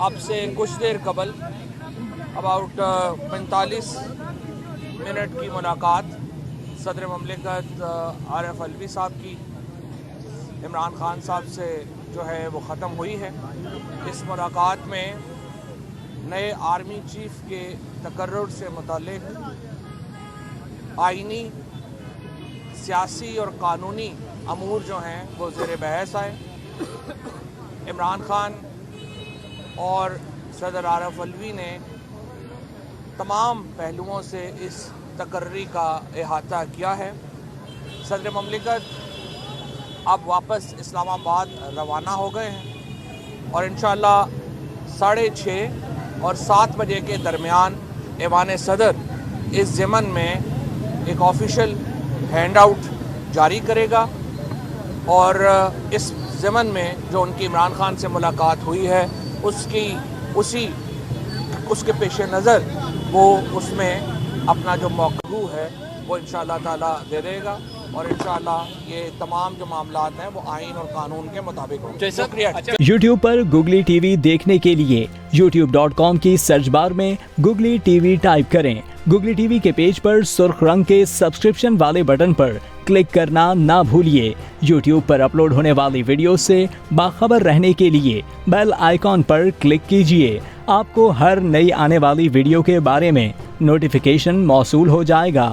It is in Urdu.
اب سے کچھ دیر قبل اباؤٹ 45 منٹ کی ملاقات صدر مملکت عارف علوی صاحب کی عمران خان صاحب سے جو ہے وہ ختم ہوئی ہے. اس ملاقات میں نئے آرمی چیف کے تقرر سے متعلق آئینی، سیاسی اور قانونی امور جو ہیں وہ زیر بحث آئے. عمران خان اور صدر عارف علوی نے تمام پہلوؤں سے اس تقرری کا احاطہ کیا ہے. صدر مملکت اب واپس اسلام آباد روانہ ہو گئے ہیں اور انشاءاللہ 6:30 اور 7 بجے کے درمیان ایوان صدر اس ضمن میں ایک آفیشیل ہینڈ آؤٹ جاری کرے گا اور اس ضمن میں جو ان کی عمران خان سے ملاقات ہوئی ہے اس کے پیش نظر وہ اس میں اپنا جو موقع ہے وہ انشاءاللہ تعالی دے دے گا اور انشاءاللہ یہ تمام جو معاملات ہیں وہ آئین اور قانون کے مطابق ہوں گے. شکریہ. یوٹیوب پر گوگلی ٹی وی دیکھنے کے لیے youtube.com کی سرچ بار میں گوگلی ٹی وی ٹائپ کریں. گوگلی ٹی وی کے پیج پر سرخ رنگ کے سبسکرپشن والے بٹن پر کلک کرنا نہ بھولیے. یوٹیوب پر اپلوڈ ہونے والی ویڈیو سے باخبر رہنے کے لیے بیل آئیکن پر کلک کیجیے. آپ کو ہر نئی آنے والی ویڈیو کے بارے میں نوٹیفیکیشن موصول ہو جائے گا.